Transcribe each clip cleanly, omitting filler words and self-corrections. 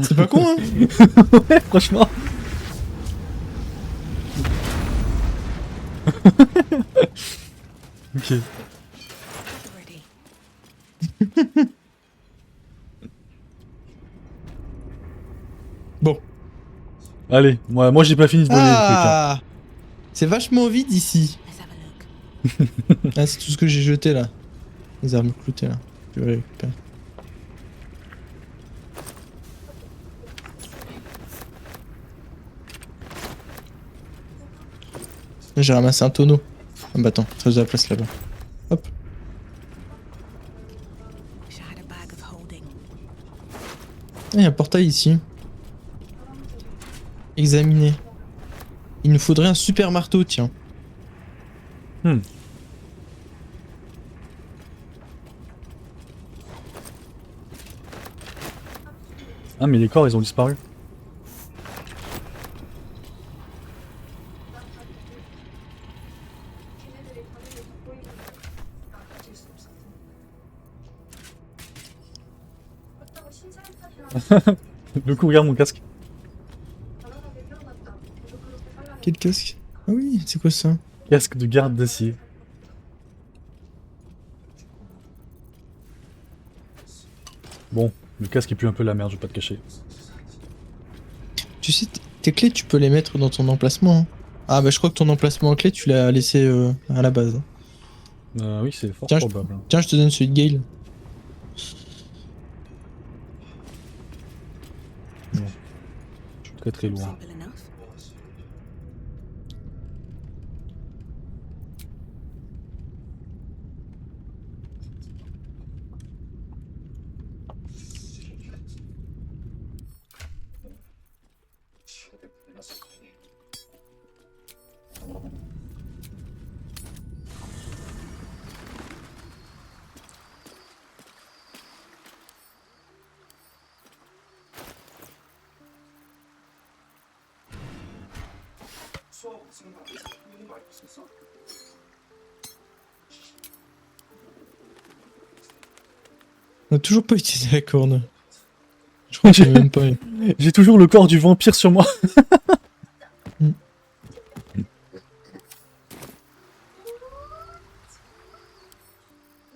C'est pas con, hein. Ouais, franchement. Ok. Bon. Allez, moi j'ai pas fini de voler les trucs. Hein. Ah, c'est vachement vide ici. Ah, c'est tout ce que j'ai jeté là. Les armes cloutées là. Je vais les récupérer. Là, j'ai ramassé un tonneau. Ah bah attends, ça faisait la place là-bas. Hop. Ah, il y a un portail ici. Examiner. Il nous faudrait un super marteau, tiens. Hmm. Ah mais les corps ils ont disparu. Le coup regarde mon casque. Quel casque? Ah oui, c'est quoi ça? Casque de garde d'acier. Bon, le casque est plus un peu la merde, je vais pas te cacher. Tu sais, tes clés, tu peux les mettre dans ton emplacement. Hein. Ah bah je crois que ton emplacement en clé, tu l'as laissé à la base. Oui, c'est fort Tiens, probable. tiens, je te donne celui de Gale. Non. Je suis très très loin. On a toujours pas utilisé la corne. Je crois qu'il y en a même pas. J'ai toujours le corps du vampire sur moi.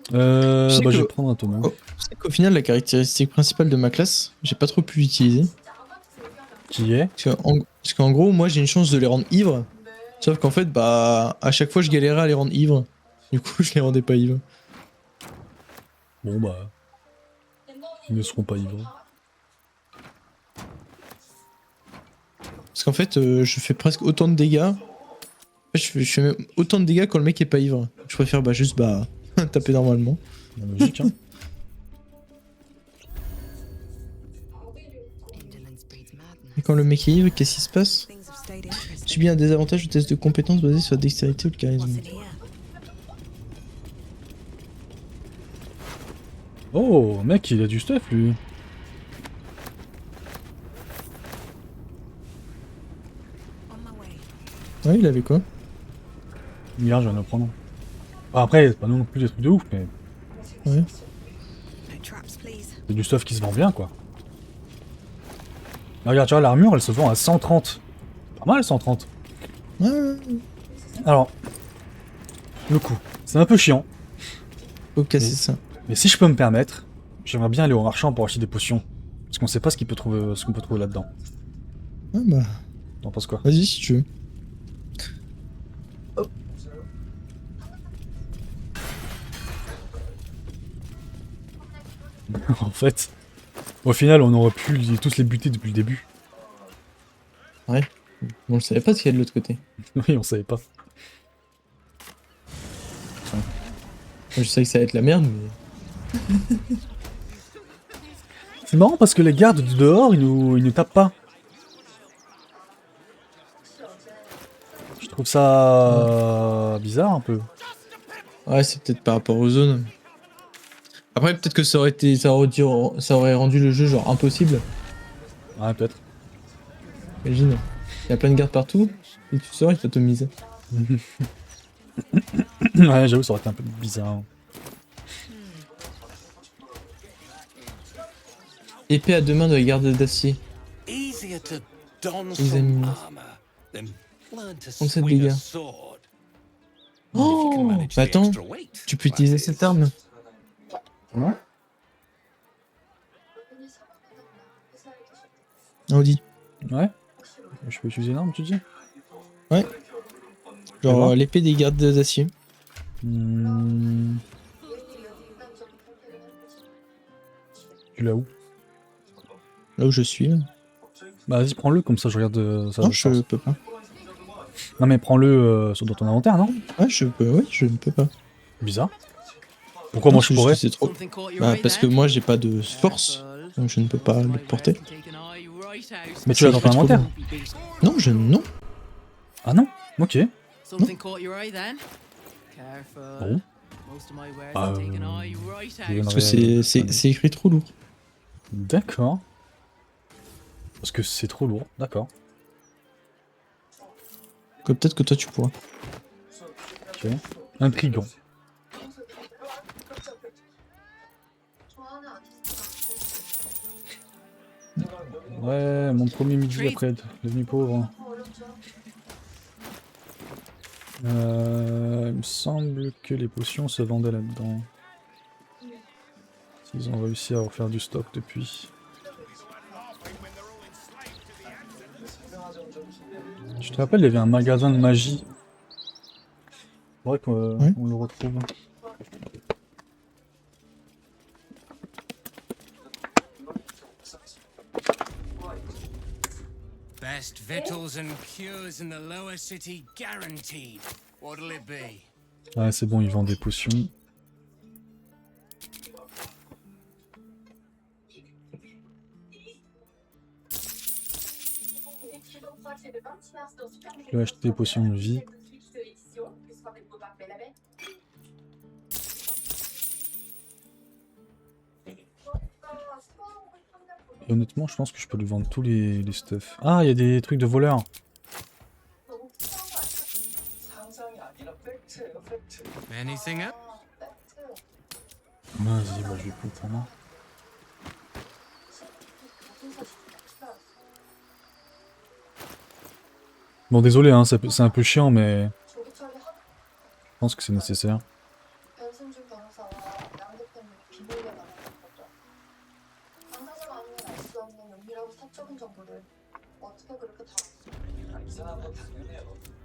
Tu sais Bah que- je vais prendre un tonneau. Oh, tu sais qu'au final, la caractéristique principale de ma classe, j'ai pas trop pu l'utiliser. Qui est? Parce qu'en gros, moi j'ai une chance de les rendre ivres. Sauf qu'en fait, bah, à chaque fois je galérais à les rendre ivres. Du coup, je les rendais pas ivres. Bon bah... Ils ne seront pas ivres. Parce qu'en fait, je fais presque autant de dégâts. En fait, je fais même autant de dégâts quand le mec est pas ivre. Je préfère bah, juste bah, taper normalement. Logique, hein. Et quand le mec est ivre, qu'est-ce qui se passe? Subit un désavantage au test de compétence basé sur la dextérité ou le charisme. Oh, mec, il a du stuff, lui. Ouais, il avait quoi? Regarde, je viens de le prendre. Enfin, après, c'est pas non plus des trucs de ouf, mais Ouais. c'est du stuff qui se vend bien, quoi. Là, regarde, tu vois, l'armure, elle se vend à 130. Pas mal, 130. Ouais, ouais. Alors, le coup, c'est un peu chiant. Faut casser Mais- ça. Mais si je peux me permettre, j'aimerais bien aller au marchand pour acheter des potions. Parce qu'on sait pas ce qu'on peut trouver là-dedans. Ouais, bah, T'en penses quoi? vas-y si tu veux. En fait, au final, on aurait pu tous les buter depuis le début. Ouais. On le savait pas ce qu'il y a de l'autre côté. Oui, on savait pas. Moi, je savais que ça allait être la merde, mais. C'est marrant parce que les gardes de dehors, ils nous tapent pas. Je trouve ça bizarre un peu. Ouais, c'est peut-être par rapport aux zones. Après, peut-être que ça aurait été. Ça aurait rendu le jeu genre impossible. Ouais, peut-être. Imagine. Il y a plein de gardes partout. Et tu sors, ils t'atomisent. Ouais, j'avoue, ça aurait été un peu bizarre. Épée à deux mains de la garde d'acier. Easier to don Les some amis. armor than learn to 37 swing a dégâts. sword. If you Oh can manage bah the attends, extra weight, tu peux that utiliser is. cette arme. Non. Audi. Ouais. Je peux utiliser une arme, tu dis? Ouais. voir. Genre l'épée des gardes d'acier. Hmm. Tu l'as où? Là où je suis. Là. Bah vas-y, prends-le, comme ça je regarde ça. Non, je peux pas. Non mais prends-le dans ton inventaire, non? Ouais, je peux. Ouais, je ne peux pas. Bizarre. Pourquoi Non, moi c'est je juste pourrais? que c'est trop. Bah, parce que moi j'ai pas de force, donc je ne peux pas le porter. Mais tu l'as dans ton trop inventaire? lourd. Non, je non. Ah non? Ok. Something caught your eye then? Careful. Bon. Most of my wares Ah, take an eye right il y en out. Parce que c'est écrit trop lourd. D'accord. Parce que c'est trop lourd, d'accord. Que peut-être que toi tu pourras. Ok. Intriguant. Ouais, mon premier midi après être devenu pauvre. Il me semble que les potions se vendaient là-dedans. S'ils ont réussi à refaire du stock depuis. Je te rappelle, il y avait un magasin de magie. Faudrait qu'on Ouais. on le retrouve. Best victuals and cures in the lower city guaranteed. What'll it be? Ouais, c'est bon, ils vendent des potions. Je vais acheter des potions de vie. Et honnêtement, je pense que je peux lui vendre tous les stuff. Ah, il y a des trucs de voleurs. Anything up? Vas-y, bah, je vais plus pour moi. Bon, désolé, hein, c'est un peu chiant, mais je pense que c'est nécessaire.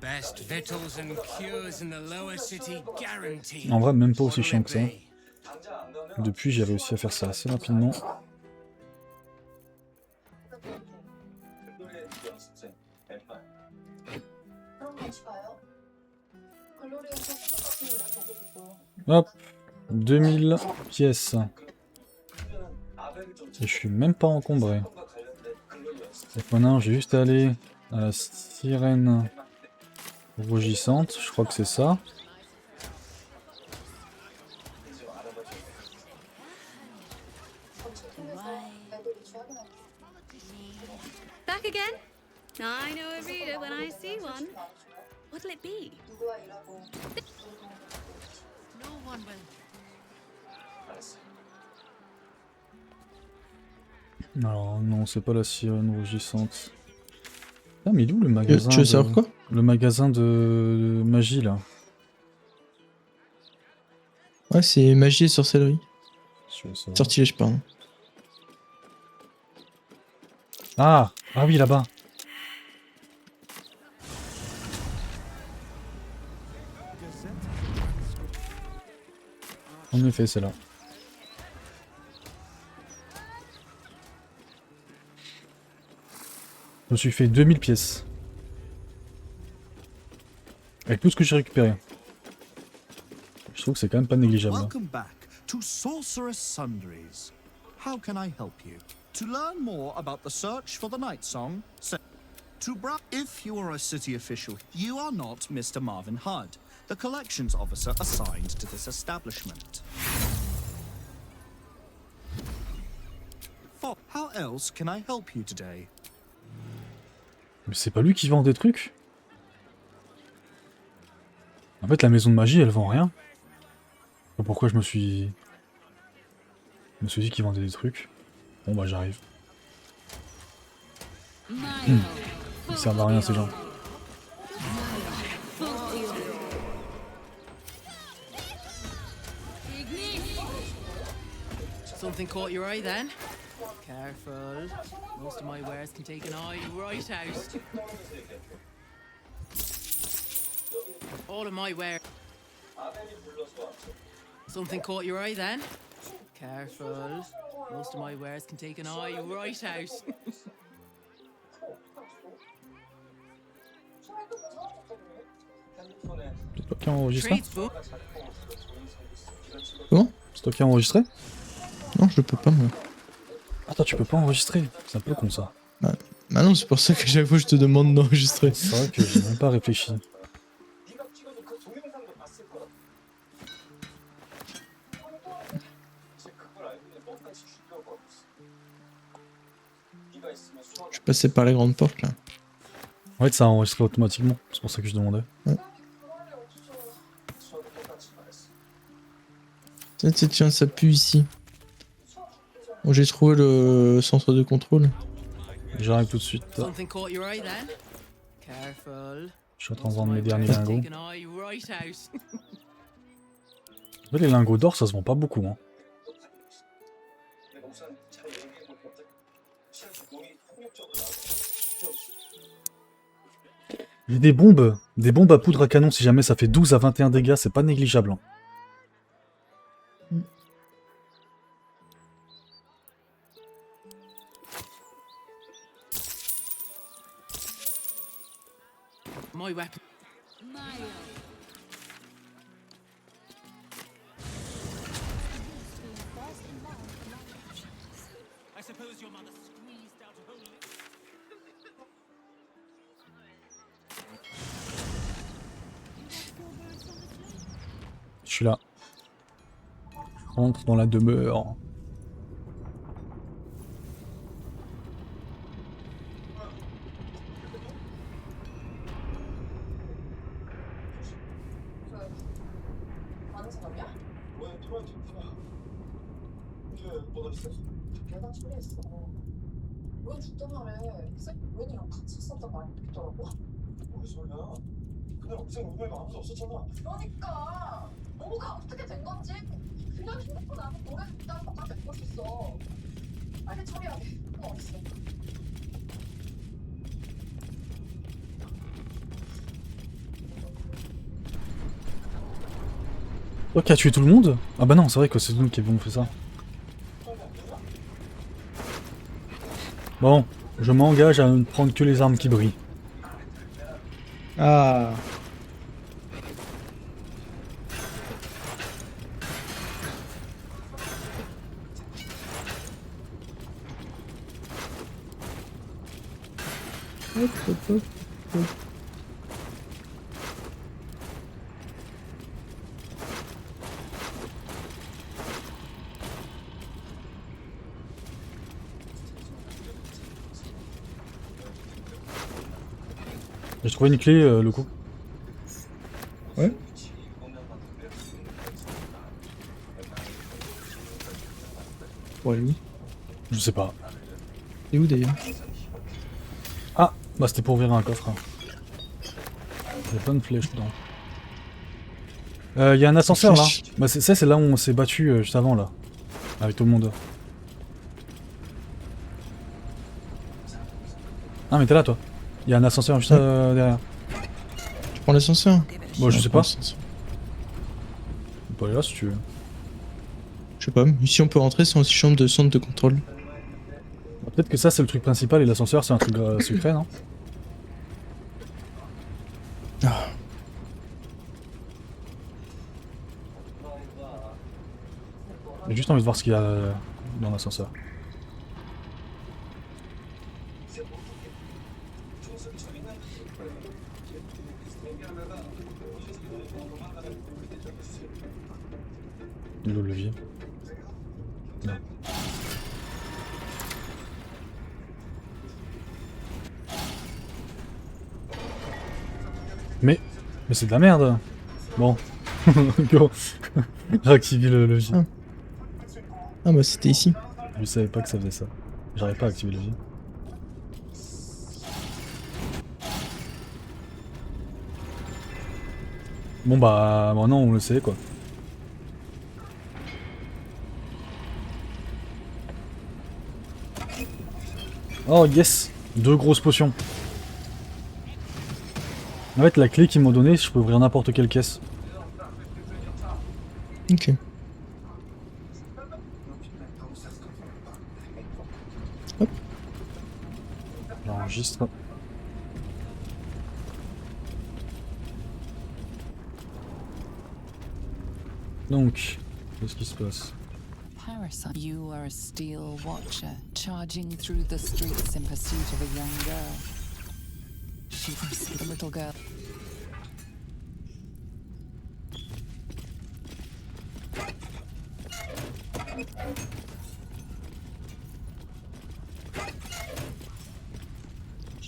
Best victuals and cures in the lower city guaranteed. En vrai, même pas aussi What'll chiant it que ça. be? Depuis, j'ai réussi à faire ça assez rapidement. Hop, 2000 pièces. Et je suis même pas encombré. Donc maintenant, j'ai juste à aller à la sirène rougissante. Je crois que c'est ça. Back again? I know a reader when I see one. What'll it be? No one will. Alors non, c'est pas la sirène rougissante. Ah mais il est où le magasin Tu veux savoir quoi? Le magasin de magie là. Ouais, c'est magie et sorcellerie. Je veux savoir. Sortilège, pardon. Ah oui là-bas. En effet, c'est là. Je me suis fait 2000 pièces. Avec tout ce que j'ai récupéré. Je trouve que c'est quand même pas négligeable. Welcome back to Sorceress Sundries. How can I help you? To learn more about the search for the Night Song, if you are a city official, you are not Mr. Marvin Hudd, the collections officer assigned to this establishment. How else can I help you today? Mais c'est pas lui qui vend des trucs? En fait, la maison de magie, elle vend rien. Pourquoi je me suis dit qu'il vendait des trucs. Bon bah j'arrive. Ils servent à rien ces gens. Something caught your eye then? Careful. Most of my wares can take an eye right out. All of my wares. Something caught your eye then? Careful. Most of my wares can take an eye right out. C'est toi qui as enregistré? Trades book. Comment? C'est toi qui as enregistré? Non, je peux pas, moi. Attends, tu peux pas enregistrer. C'est un peu con ça. Bah non, c'est pour ça que chaque fois je te demande d'enregistrer. C'est vrai que j'ai même pas réfléchi. Je suis passé par la grande porte là. En fait, ça a enregistré automatiquement. C'est pour ça que je demandais. Tiens, ça pue ici. Bon, j'ai trouvé le centre de contrôle. J'arrive tout de suite. Something caught your eye then? Careful. Je suis en train de vendre mes My derniers wares can lingots. take an eye right out. En fait, les lingots d'or, ça se vend pas beaucoup. Hein. J'ai des bombes à poudre à canon si jamais ça fait 12 à 21 dégâts, c'est pas négligeable. Hein. My weapon. Je suis là. Je rentre dans la demeure. 왜 죽던 날에 웬이랑 같이 있었단 말이 있더라고. 무슨 소리야? 그날 엄청 운명이 아무도 없었잖아. 그러니까 뭐가 어떻게 된 건지 그냥 휴대폰 안에 노래 듣다가 바깥에 보고 있었어. 빨리 처리해야 돼. 그거 어딨어? Toi qui a tué tout le monde? Ah bah non, c'est vrai que c'est nous qui avons fait ça. Bon, je m'engage à ne prendre que les armes qui brillent. Ah. Hop, hop, hop, hop. J'ai trouvé une clé, le coup. Ouais. Ouais, lui. Je sais pas. C'est où d'ailleurs? Ah, bah c'était pour ouvrir un coffre. Hein. Il y a plein de flèches dedans. Il y a un ascenseur là. Bah c'est là où on s'est battu juste avant là. Avec tout le monde. Ah mais t'es là toi. Il y a un ascenseur juste derrière. Tu prends l'ascenseur? Bon je sais pas. l'ascenseur. On peut aller là si tu veux. Je sais pas, ici on peut rentrer, c'est aussi chambre de centre de contrôle. Bah, peut-être que ça c'est le truc principal et l'ascenseur c'est un truc secret non? Ah. J'ai juste envie de voir ce qu'il y a dans l'ascenseur. Le levier. Non. Mais c'est de la merde. Bon. Go. Réactiver le levier. Ah bah c'était ici. Je savais pas que ça faisait ça. J'arrive pas à activer le vie. Bon bah maintenant on le sait quoi. Oh yes, 2 grosses potions. En fait la clé qu'ils m'ont donnée, je peux ouvrir n'importe quelle caisse. Ok. J'enregistre. Donc, qu'est-ce qui se passe? Parasite, you are a steel watcher, charging through the streets in pursuit of a young girl. She's a little girl.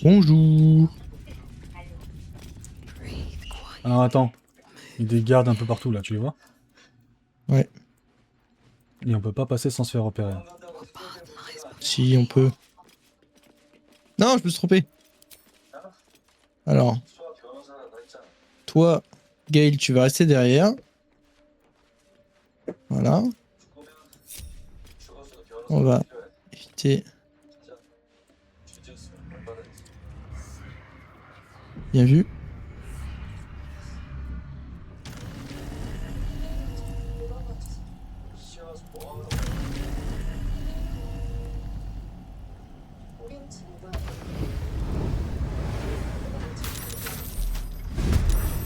Bonjour. Alors attends, il y a des gardes un peu partout là, tu les vois? Ouais. Et on peut pas passer sans se faire repérer. Si, on peut. Non, je me suis trompé. Alors. Toi, Gaël, tu vas rester derrière. Voilà. On va éviter. Bien vu.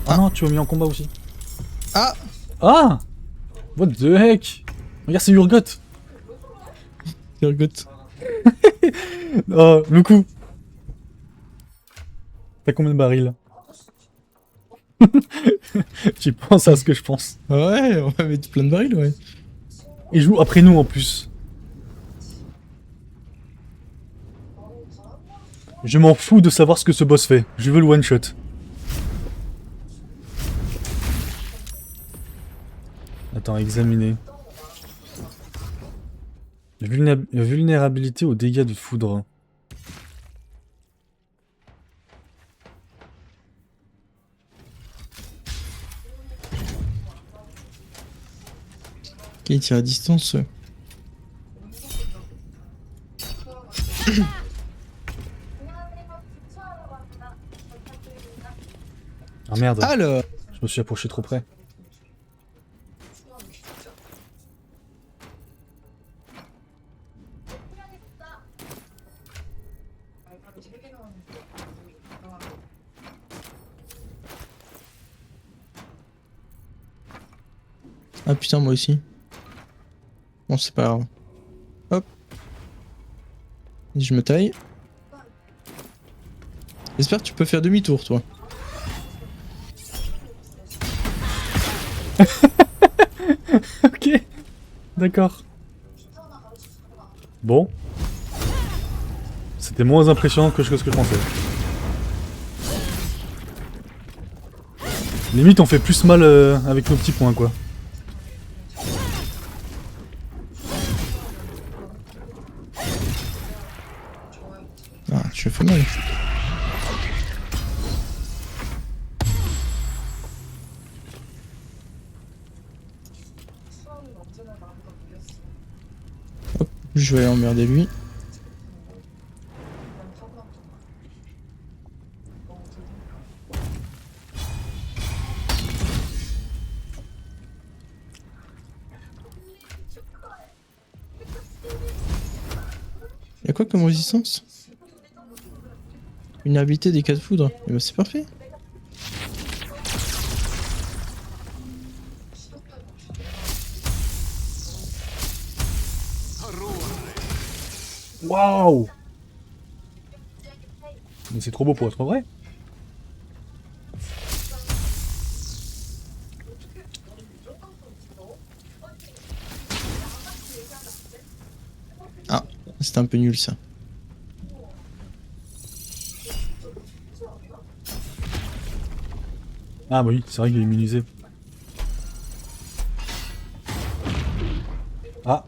Ah non, tu m'as mis en combat aussi. Ah! Ah! What the heck? Regarde, c'est Urgot! Urgot. Oh, le coup! T'as combien de barils? Tu penses à ce que je pense. Ouais, on va mettre plein de barils, ouais. Il joue après nous en plus. Je m'en fous de savoir ce que ce boss fait. Je veux le one shot. Attends, examiner. Vulnérabilité aux dégâts de foudre. Ok, il tire à distance. Ah merde, Alors, je me suis approché trop près. ah putain, moi aussi. Bon, c'est pas grave. Hop. Je me taille. J'espère que tu peux faire demi-tour, toi. Ok, d'accord. Bon. C'était moins impressionnant que ce que je pensais. Limite, on fait plus mal avec nos petits points, quoi. Ah, tu fais mal. Hop, je vais aller emmerder lui. Y'a quoi comme résistance? Une habilité des cas de foudre. Et bah c'est parfait. Waouh! Mais c'est trop beau pour être vrai. Ah, c'était un peu nul ça. Ah bah oui, c'est vrai qu'il est immunisé. Ah.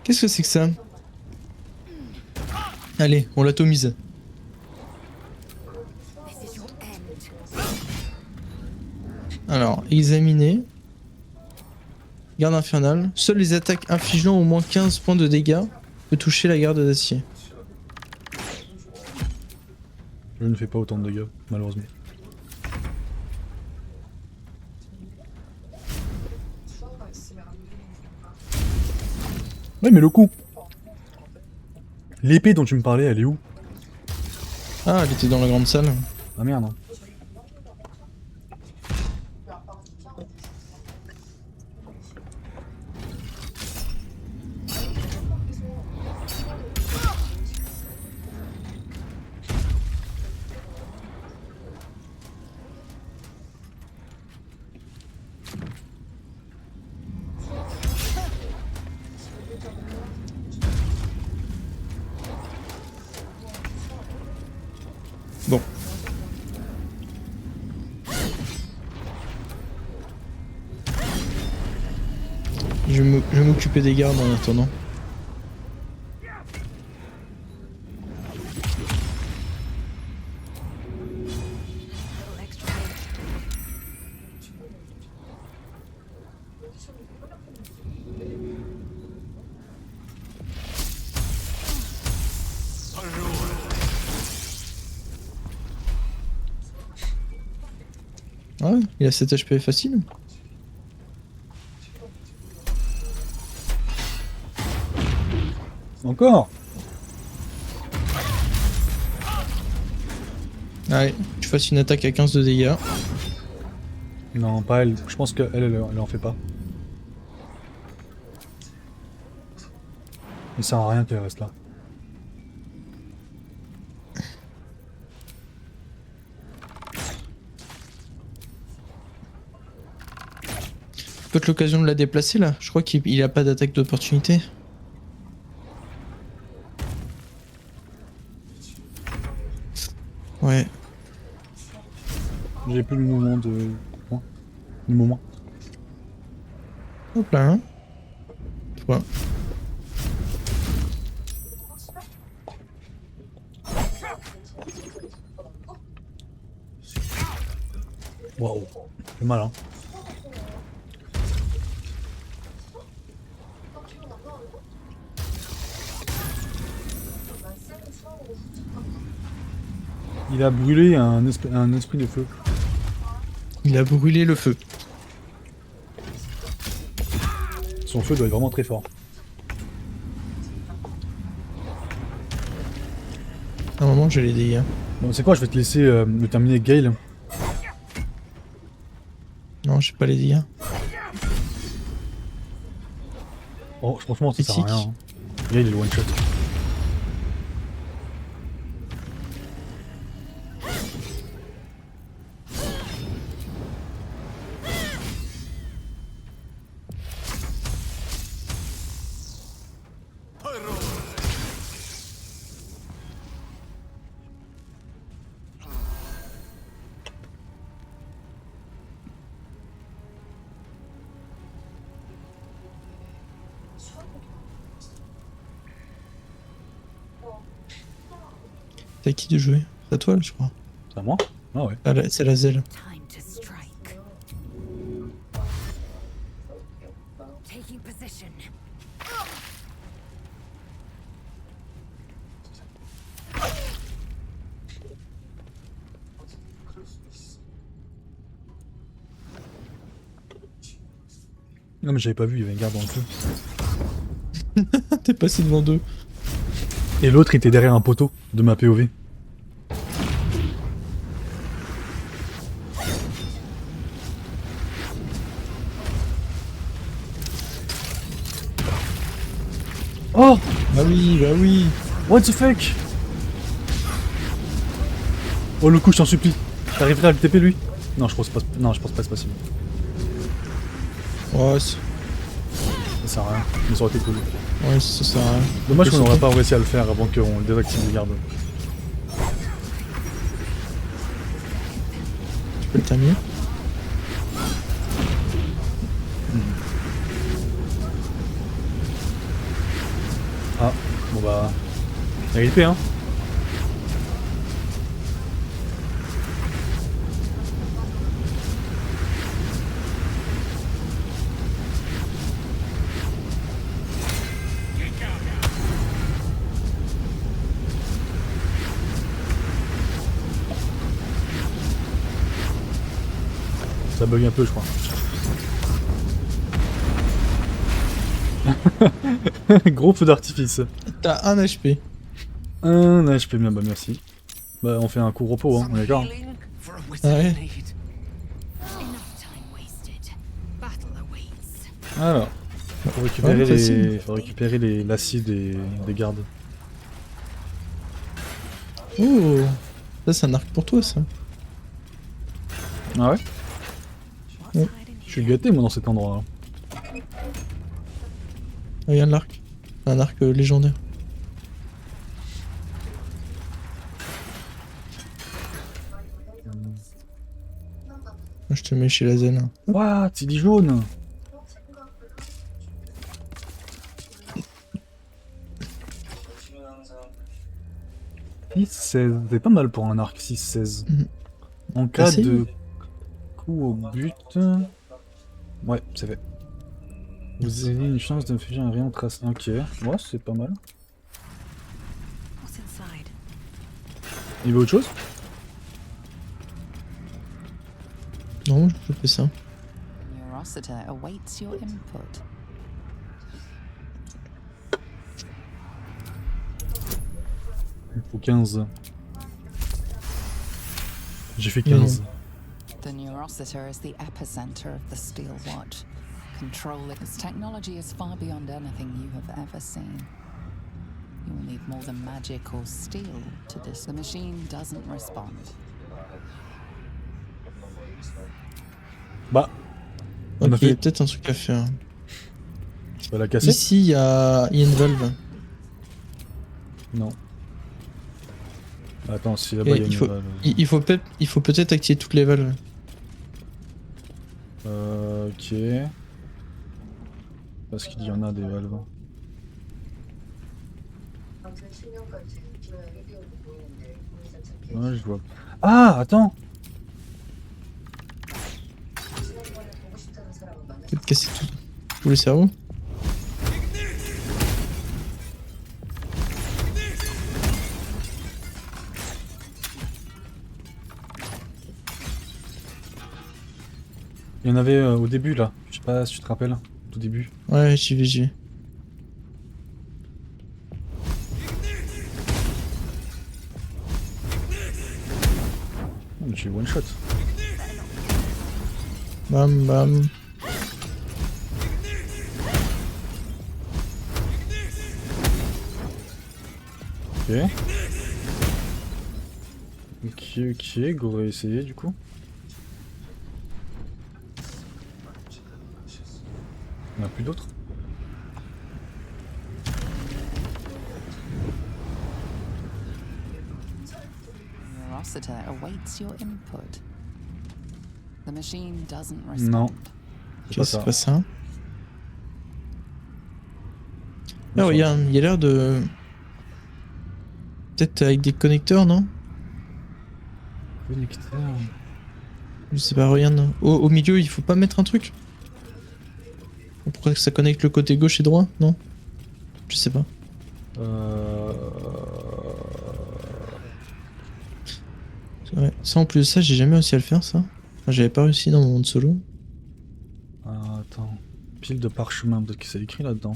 Qu'est-ce que c'est que ça? Allez, on l'atomise. Alors, examiner. Garde infernale. Seules les attaques infligeant au moins 15 points de dégâts peut toucher la garde d'acier. Je ne fais pas autant de dégâts, malheureusement. Ouais, mais le coup. L'épée dont tu me parlais, elle est où? Ah, elle était dans la grande salle. Ah merde. Hein. Bon. Je vais m'occuper des gardes en attendant. Ah ouais, il a 7 HP facile. Encore? Allez, tu fasses une attaque à 15 de dégâts. Non, pas elle. Je pense qu'elle, elle en fait pas. Il sert à rien qu'elle reste là. Peut-être l'occasion de la déplacer là. Je crois qu'il a pas d'attaque d'opportunité. Ouais. J'ai plus le mouvement de... point. Le moment. Hop là. Hein. Toi. Waouh. C'est mal hein. Il a brûlé un esprit de feu. Il a brûlé le feu. Son feu doit être vraiment très fort. À un moment, j'ai les dégâts. Bon, c'est quoi, je vais te laisser le terminer avec Gale. Non, j'ai pas les dégâts. Oh, franchement, ça sert à rien. Hein. Gale est le one shot. C'est à qui de jouer? C'est à toi, là, je crois. C'est à moi? Ah ouais. Ah, c'est la zèle. Time to strike. Taking position. Non mais j'avais pas vu, il y avait une garde dans le feu. T'es passé devant deux. Et l'autre était derrière un poteau de ma POV. Oh! Bah oui. What the fuck? Oh le coup, je t'en supplie. T'arriverais à le TP lui? Non, je pense pas. Non, je pense pas c'est possible. Ouais, Ça sert à rien. Mais ça aurait été cool. ouais, ça sert à rien. Dommage qu'on n'aurait pas réussi à le faire avant qu'on désactive les gardes. Tu peux le terminer. Bon bah... La grippé hein. Ça bug un peu je crois. Gros feu d'artifice. T'as 1 HP. Un HP bien, bah merci. Bah on fait un coup repos hein, on est d'accord. Healing for a Ah wizard ouais. in need. Enough time wasted. Battle awaits. Alors, faut récupérer, Ouais, facile. faut récupérer l'acide des gardes. Oh, ça c'est un arc pour toi ça. Ah ouais? Ouais. Je suis gâté moi dans cet endroit là. Regarde l'arc. C'est un arc légendaire. Je te mets chez la zen. What? Il dit jaune! « 6-16, c'est pas mal pour un arc 6-16. Mhm. En cas Facile. de coup au but... Ouais, c'est fait. Vous avez une chance de me faire un rayon tracé. Ok, ouais, c'est pas mal. What's inside? Il y avait autre chose? Non, je fais ça. Your Rossiter awaits your input. Il faut 15. J'ai fait 15. The Neurositer is the epicenter of the Steel Watch. Controlling its technology is far beyond anything you have ever seen. You will need more than magic or steel to dis. The machine doesn't respond. Bah, on a Ok, il y a fait... peut-être un truc à faire. Tu vas la casser? Ici, il y a une valve. Non. Attends, si Et là-bas il y a il une faut, valve. il faut peut-être activer toutes les valves. Ok. Parce qu'il y en a des valves. Ouais, je vois. Ah, attends! Peut-être casser tout le cerveau. Il y en avait au début là. Je sais pas si tu te rappelles. Au tout début. Ouais, j'y vais, j'y vais. Oh, mais j'ai one shot. Bam, bam. Ok. Ok, go va essayer du coup. Il n'y en a plus d'autres? Your Rossiter awaits your input. The machine doesn't Non. respond. C'est Ok, c'est pas ça. Ah, regarde, il y a l'air de. Peut-être avec des connecteurs, non? Connecteur. Je sais pas, regarde. Au milieu, il faut pas mettre un truc? Pourquoi que ça connecte le côté gauche et droit? Non? Je sais pas. Ouais. Ça, en plus de ça, j'ai jamais réussi à le faire, ça. Enfin, j'avais pas réussi dans mon monde solo. Ah, attends. Pile de parchemin, peut-être que c'est écrit là-dedans.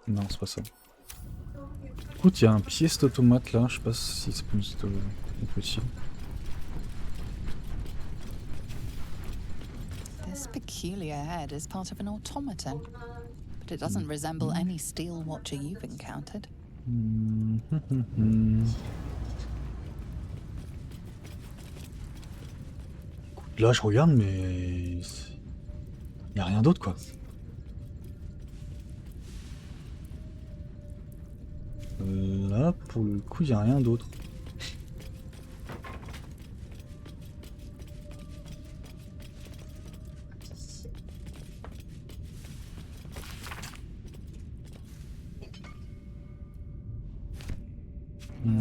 Non, c'est pas ça. Écoute, il y a un pièce d'automate là, je sais pas si c'est plus utile. This peculiar head is part of an automaton, but it doesn't resemble any steel watcher you've encountered. Écoute, là je regarde mais... Il y a rien d'autre quoi. Là Là, pour le coup, il a rien d'autre.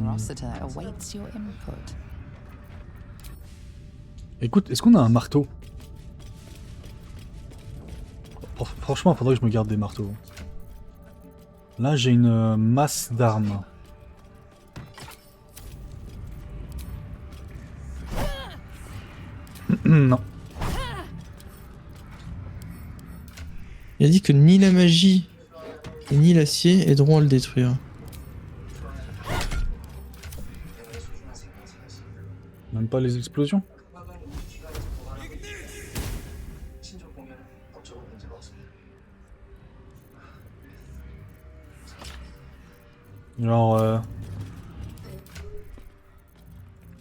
Rossiter awaits your input. Écoute, est-ce qu'on a un marteau? Franchement, faudrait que je me garde des marteaux. Là, j'ai une masse d'armes. Non. Il a dit que ni la magie ni l'acier aideront à le détruire. Même pas les explosions. Genre,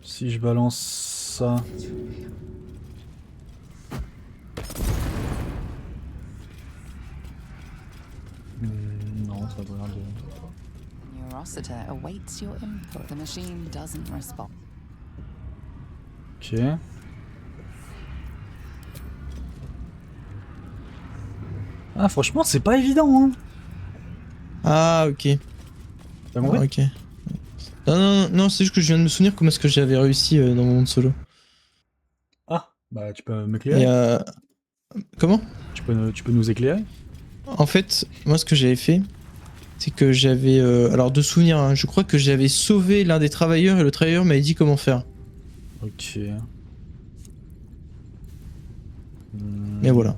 si je balance ça... non, ça va rien de... Your Rossiter awaits your input. The machine doesn't respond. Ok. Ah, franchement, c'est pas évident, hein. Ah, ok. T'as compris? Ah, ok. Non, c'est juste que je viens de me souvenir comment est-ce que j'avais réussi dans mon monde solo. Ah, bah tu peux Et m'éclairer. comment? Tu peux nous éclairer? En fait, moi ce que j'avais fait, c'est que j'avais... alors de souvenir, hein, je crois que j'avais sauvé l'un des travailleurs et le travailleur m'avait dit comment faire. Ok. Mais voilà.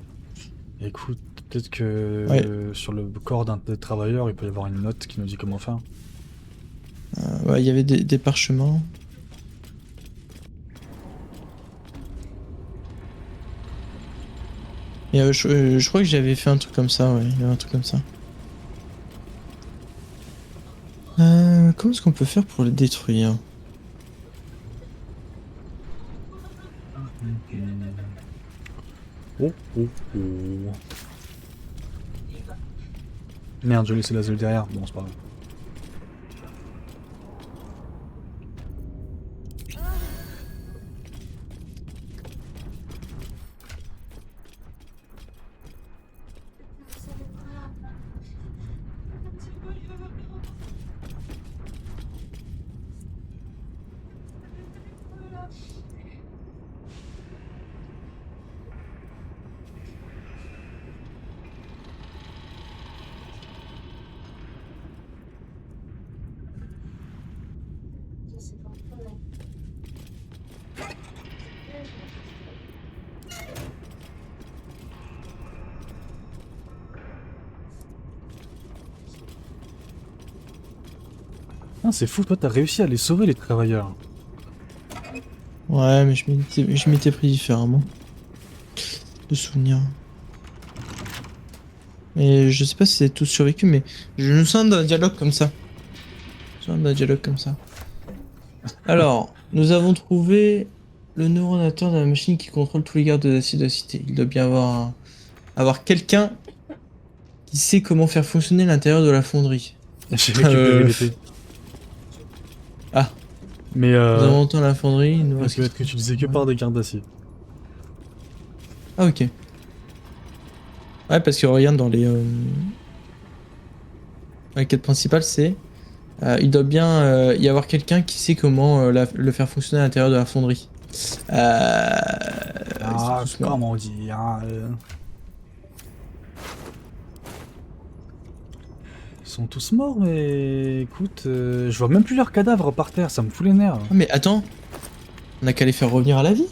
Écoute, peut-être que sur le corps d'un des travailleurs, il peut y avoir une note qui nous dit comment faire. Ouais, il y avait des parchemins. Et je crois que j'avais fait un truc comme ça, ouais, il y avait un truc comme ça. Comment est-ce qu'on peut faire pour le détruire? Oh, oh, oh. Merde, j'ai laissé la zone derrière. Bon, c'est pas grave. Ah, c'est fou, toi t'as réussi à les sauver les travailleurs. Ouais, mais je m'étais pris différemment. De souvenirs. Et je sais pas si c'est tous survécu, mais je me sens d'un dialogue comme ça. Alors, nous avons trouvé le neuronateur de la machine qui contrôle tous les gardes de la cité. Il doit bien avoir quelqu'un qui sait comment faire fonctionner l'intérieur de la fonderie. J'ai récupéré l'épée. Ah. Mais Nous avons entendu la fonderie. Il nous ça reste... peut être utilisé que par des gardes d'acier. Ah, ok. Ouais, parce que regarde dans les la quête principale, c'est il doit bien y avoir quelqu'un qui sait comment le faire fonctionner à l'intérieur de la fonderie. Ah, comment dire Ils sont tous morts, mais écoute, je vois même plus leurs cadavres par terre, ça me fout les nerfs. Ah, mais attends, on a qu'à les faire revenir à la vie.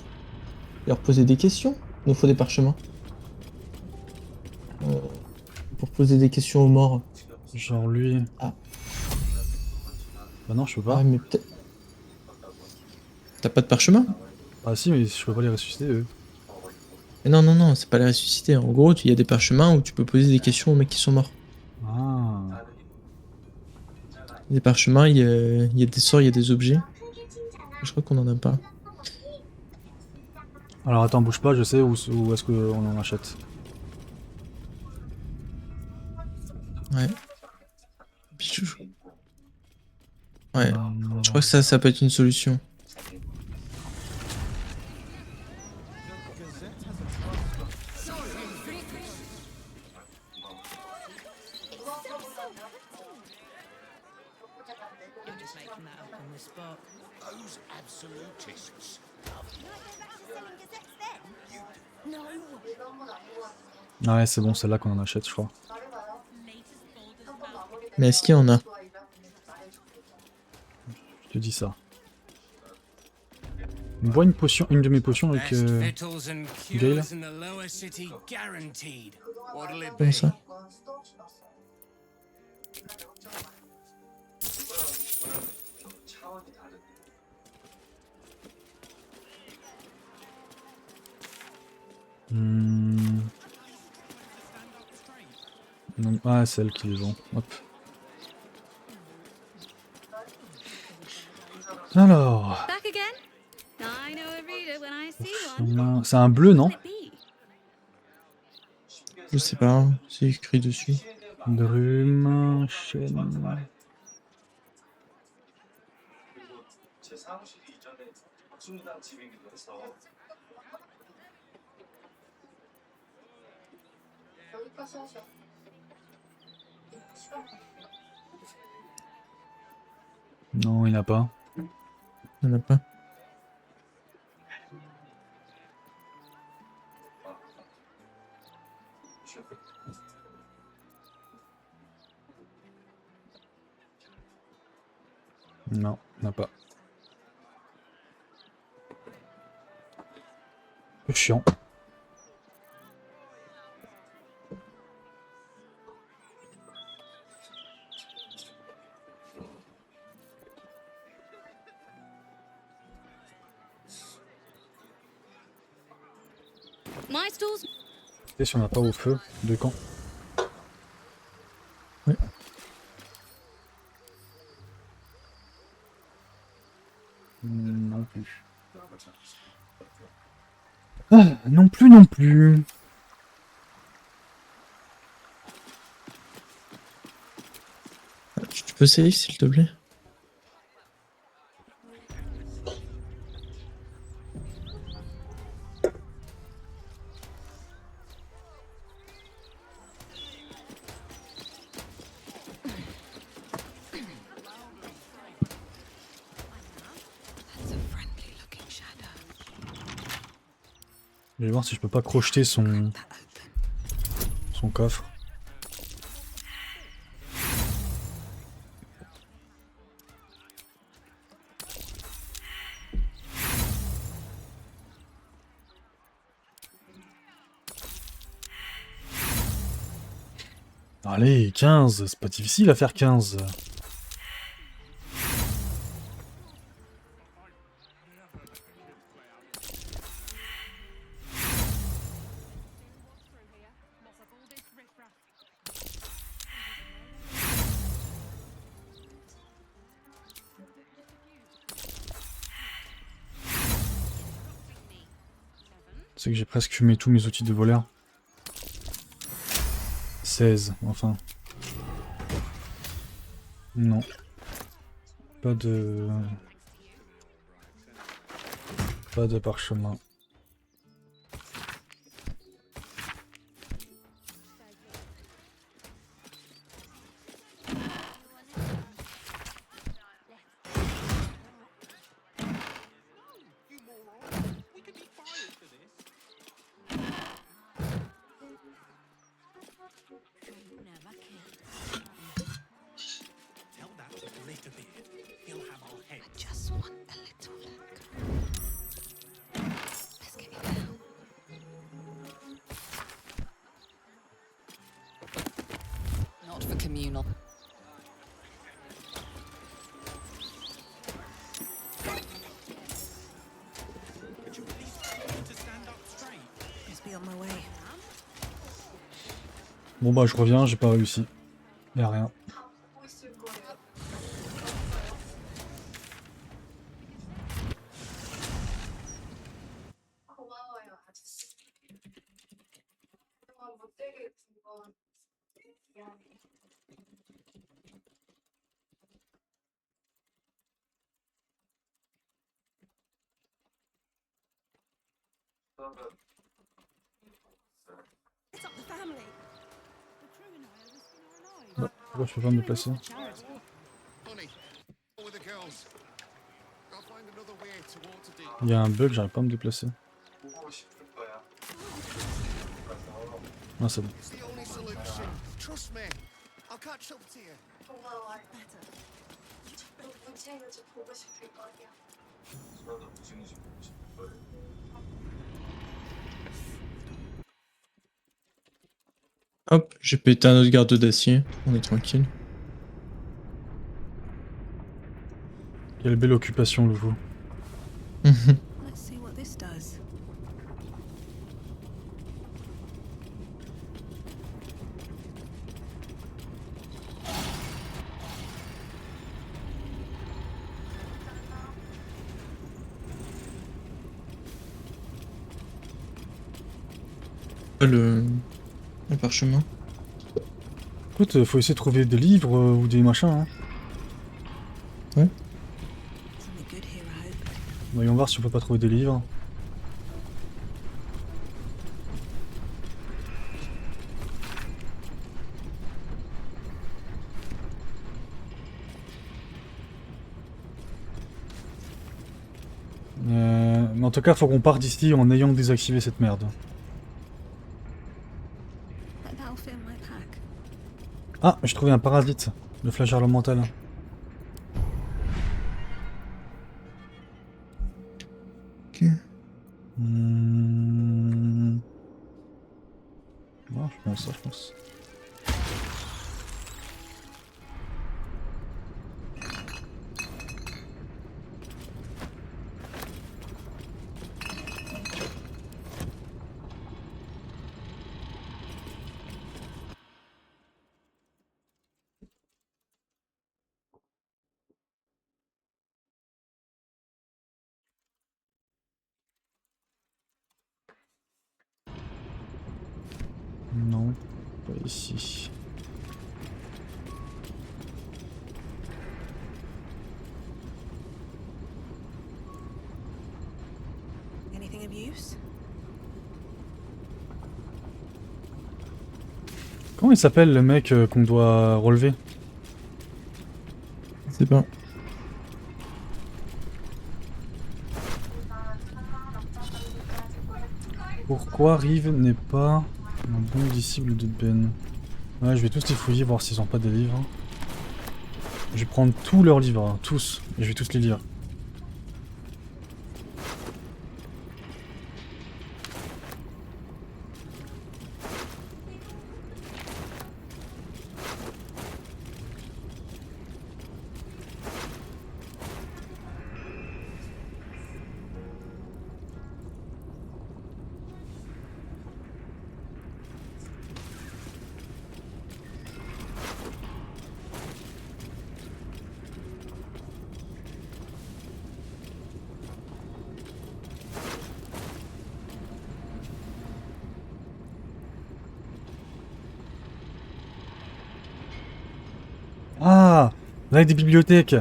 Leur poser des questions. Il nous faut des parchemins. Pour poser des questions aux morts. Genre lui. Ah. Bah non, je peux pas. Ah, mais peut-être... T'as pas de parchemin? Ah si, mais je peux pas les ressusciter eux. Mais non, c'est pas les ressusciter. En gros, il y a des parchemins où tu peux poser des questions aux mecs qui sont morts. Ah. Des parchemins, il y a des sorts, il y a des objets. Je crois qu'on en a pas. Alors attends, bouge pas, je sais où est-ce qu'on en achète. Ouais. Pichou. Ouais, je crois que ça peut être une solution. You're just making that up on the spot. Those absolutists. Ouais, c'est bon, c'est là qu'on en achète, je crois. Mais est-ce qu'il y en a? Je te dis ça. Bois une potion, une de mes potions avec Best victuals and Gale. cures in the lower city guaranteed. What'll it Comment be? ça? Hmm. Non, ah, c'est elle qui les vend. Hop. Alors, Back again? I know a reader when I see one. c'est un bleu, non? What'll it be? Je sais pas, c'est écrit dessus. Brume, chêne. 제 사무실이 이전에 국수무당 집이기도 해서 여기까지 하셔. 시간 Non, il n'y en a pas. Il y en a pas. Non, il n'y en a pas. C'est chiant. My stall's Et si on n'a pas au feu de camp. Ouais. Non plus. Ah, non plus, non plus. Tu peux save s'il te plaît? That's a friendly looking shadow. Je vais voir si je peux pas crocheter son That open. coffre. Allez, 15, c'est pas difficile à faire 15. C'est que j'ai presque fumé tous mes outils de voleur. 16, enfin. Non. Pas de... Pas de parchemin. Tell that to Glitterbeard. He'll have our head. I just want a little look. Let's get you down. Not for communal. Could you please tell him to stand up straight? Must be on my way. Bon bah je reviens, j'ai pas réussi. Y'a rien. 보고 있을 거예요. 고마워요, 아저씨. 그동안 못되게 둔건 미안해. Bah, pourquoi je peux pas me déplacer? Honey, with the girls. I'll find another way to Waterdeep. Il y a un bug, j'arrive pas à me déplacer. Ah, c'est bon. It's the only solution. Trust me. I'll catch up to you. 고마워. 너 문채인지 보고 싶을 거야. Hop, j'ai pété un autre garde d'acier. On est tranquille. Quelle belle occupation, le veau. Let's see what this does. Le parchemin. Écoute, faut essayer de trouver des livres ou des machins. Hein. Something good here, I hope. Voyons voir si on peut pas trouver des livres. Mais en tout cas, faut qu'on parte d'ici en ayant désactivé cette merde. That'll fit in my pack. Ah, j'ai trouvé un parasite, le flagelle mental. Ok. Ouais, je pense ça, je pense. Non, pas ici. Anything of use? Comment il s'appelle le mec qu'on doit relever? Je sais pas. Pourquoi Rive n'est pas un bon disciple de Ben? Ouais, je vais tous les fouiller, voir s'ils ont pas des livres. Je vais prendre tous leurs livres, hein, tous, et je vais tous les lire. Ah, là il y a des bibliothèques.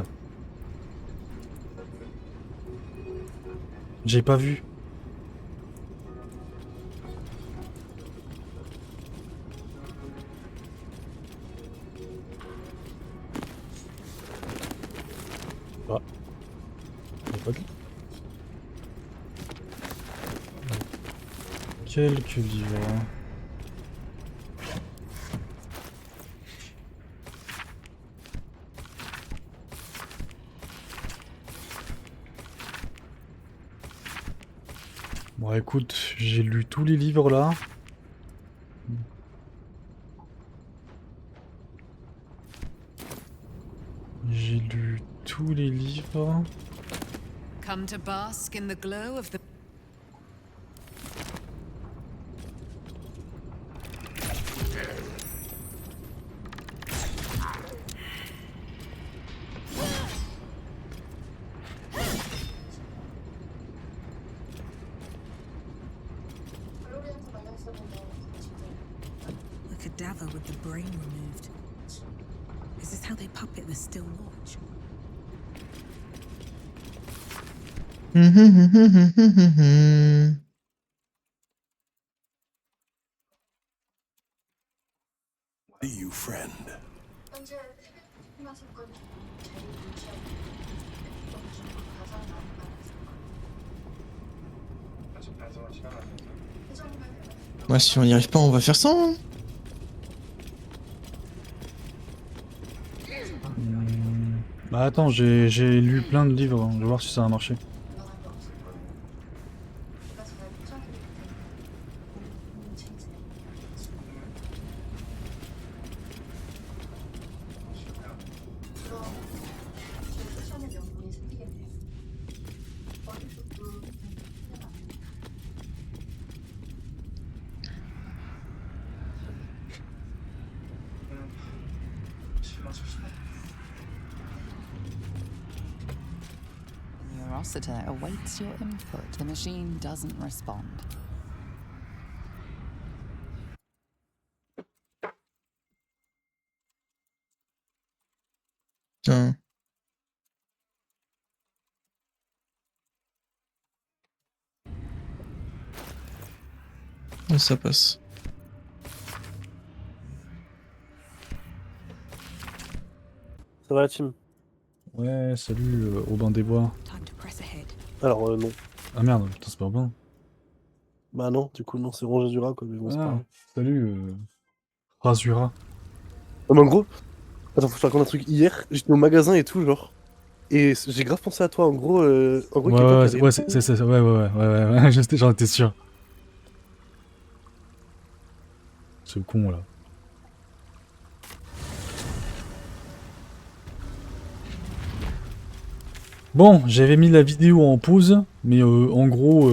J'ai pas vu. Ah. J'ai pas vu. Quelques livres. Bon écoute, j'ai lu tous les livres là. J'ai lu tous les livres. Come to bask in the glow of the A cadaver with the brain removed. Is this how they puppet the Still Watch? 빨간 색깔이 제일 유치하고 어떤 중으로 가장 많이 가는 색깔. Ouais, si on n'y arrive pas, on va faire ça. Hein. Bah attends, j'ai lu plein de livres, hein. Je vais voir si ça a marché. Your Rossiter awaits your input. The machine doesn't respond. Putain. Ouais, ça passe. Ça va la team? Ouais, salut Aubin des Bois. Time to press ahead. Alors non. Ah merde, putain, c'est pas Aubin. Bah non, du coup non, c'est Rongé du Rat quoi, mais bon c'est pas Ah, grave. salut Rasura. Non mais en gros, attends, faut que je te raconte un truc. Hier, j'étais au magasin et tout, genre. Et j'ai grave pensé à toi, en gros, Ouais, quelqu'un ouais, qui avait- ouais, ouais, j'en étais sûr. Ce con là. Bon, j'avais mis la vidéo en pause, mais en gros,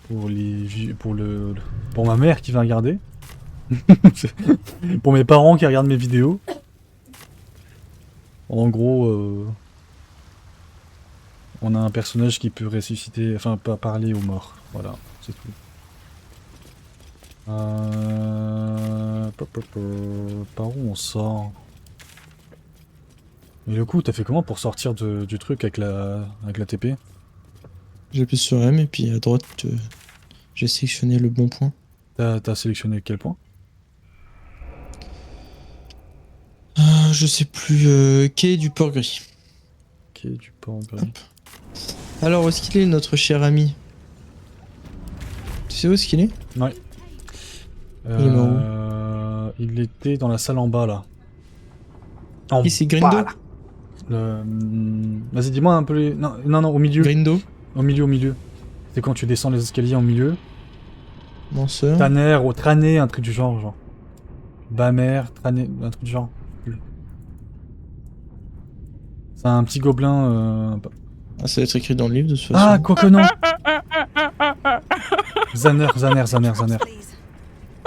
pour ma mère qui va regarder, pour mes parents qui regardent mes vidéos, en gros, on a un personnage qui peut ressusciter, enfin pas parler aux morts, voilà, c'est tout. Par où on sort? Mais le coup, t'as fait comment pour sortir du truc avec la TP? J'appuie sur M et puis à droite, j'ai sélectionné le bon point. T'as sélectionné quel point? Je sais plus. Quai du port gris. Ok, du port gris. Alors, où est-ce qu'il est, notre cher ami? Tu sais où est-ce qu'il est? Ouais. Il est mort Il était dans la salle en bas là. En Qui c'est bas, Grindo? là. Vas-y, dis-moi un peu les. Non, non, non, au milieu. Grindo? Au milieu. C'est quand tu descends les escaliers en milieu. Danseur? Tanner ou Trané, un truc du genre. Bamer, Trané, un truc du genre. C'est un petit gobelin. Ah, ça va être écrit dans le livre de toute façon. Ah, quoique non. Zanner.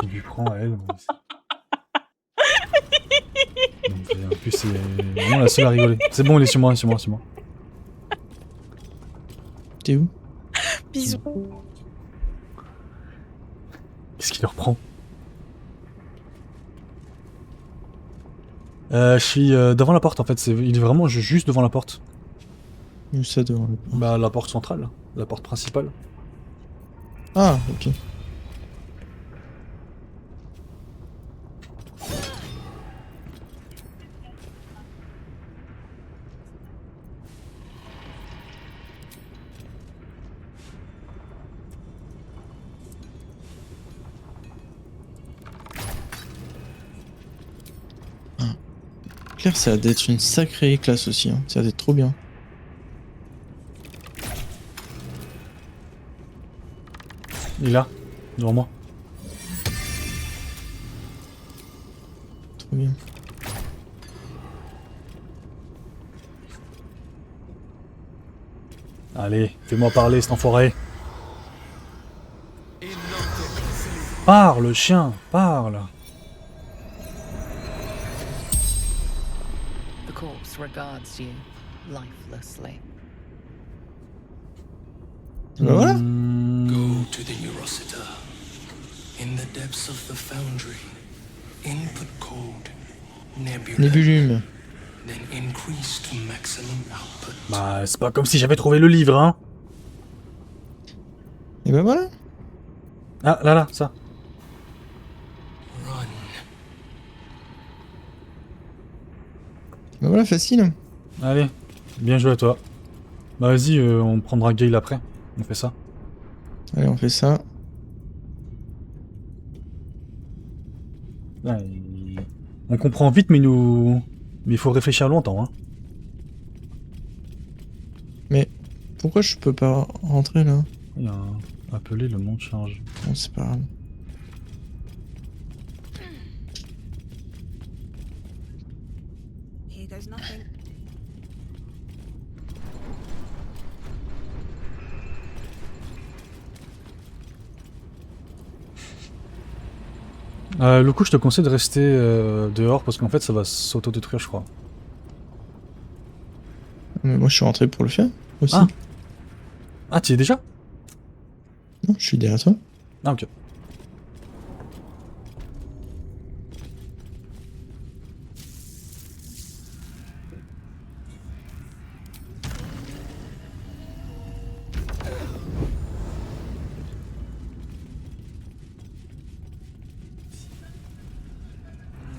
Il lui prend à elle. En plus, c'est vraiment la seule à rigoler. C'est bon, il est sur moi. T'es où? Bisous. Qu'est-ce qu'il leur prend? Je suis devant la porte en fait, il est vraiment juste devant la porte. Où ça devant le port? Bah la porte centrale, la porte principale. Ah, ok. Claire, ça a d'être une sacrée classe aussi, hein. Ça a d'être trop bien. Il est là, devant moi. Trop bien. Allez, fais-moi parler cet enfoiré. Parle, chien, parle. The corpse regards you lifelessly. Bah voilà. Go to the Eurociter. In the depths of the foundry, input code nebula. Nébulume. Then increase to maximum output. Bah, c'est pas comme si j'avais trouvé le livre, hein. Et bah voilà. Ah, là, ça. Run. Bah voilà, facile. Allez, bien joué à toi. Bah vas-y, on prendra Gale après. On fait ça. Allez, on fait ça. Là, on comprend vite, mais il faut réfléchir longtemps. Hein. Mais pourquoi je peux pas rentrer là? Il y a un... Appeler le monde charge. Bon, c'est pas grave. Here goes nothing. Le coup, je te conseille de rester dehors parce qu'en fait, ça va s'auto-détruire, je crois. Mais moi, je suis rentré pour le faire aussi. Ah. Ah, tu y es déjà? Non, je suis derrière toi. Ah, ok.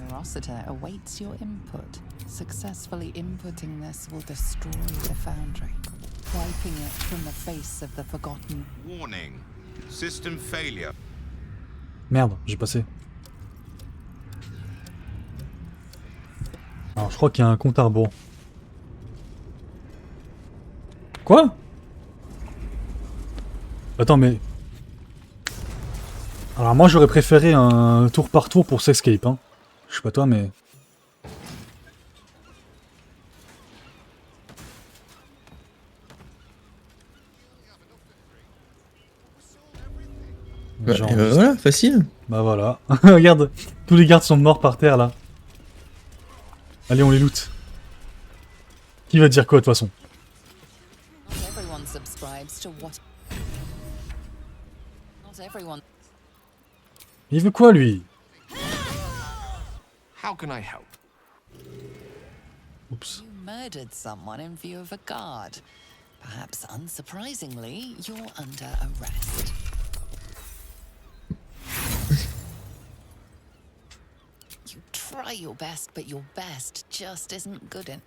Rossiter awaits your input. Successfully inputting this will destroy the Foundry, wiping it from the face of the Forgotten. Warning. System failure. Merde, j'ai passé. Alors, je crois qu'il y a un compte à rebours. Quoi? Attends, mais... Alors moi, j'aurais préféré un tour par tour pour s'escape, hein. Je sais pas toi, mais... Bah, Genre, voilà, facile. Bah voilà. Regarde, tous les gardes sont morts par terre, là. Allez, on les loot. Qui va dire quoi, de toute façon? Not everyone subscribes to what... Not everyone... Il veut quoi, lui? How can I help? Oups. You murdered someone in view of a guard. Perhaps unsurprisingly, you're under arrest. You try your best, but your best just isn't good enough.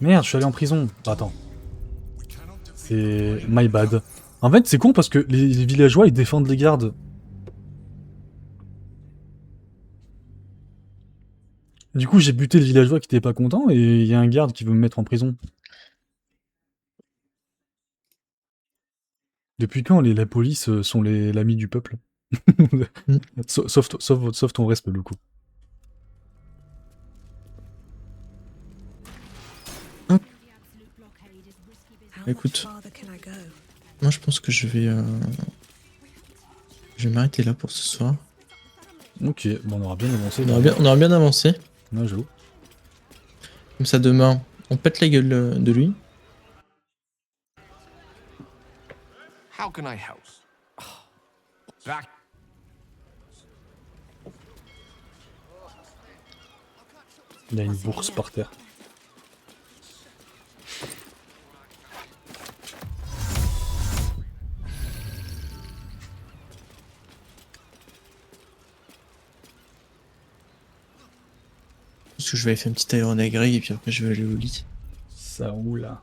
Merde, je suis allé en prison. Bah, attends. C'est... my bad. En fait, c'est con parce que les villageois, ils défendent les gardes. Du coup, j'ai buté le villageois qui était pas content et il y a un garde qui veut me mettre en prison. Depuis quand la police sont l'ami du peuple? Sauf ton respect, le coup. Écoute, moi je pense que je vais m'arrêter là pour ce soir. Ok, bon, on aura bien avancé. On aura bien avancé. Ouais, j'avoue. Comme ça demain, on pète la gueule de lui. How can I help? Back. Il y a une bourse par terre. Parce que je vais aller faire une petite aéronagrée et puis après je vais aller au lit. Ça roule là.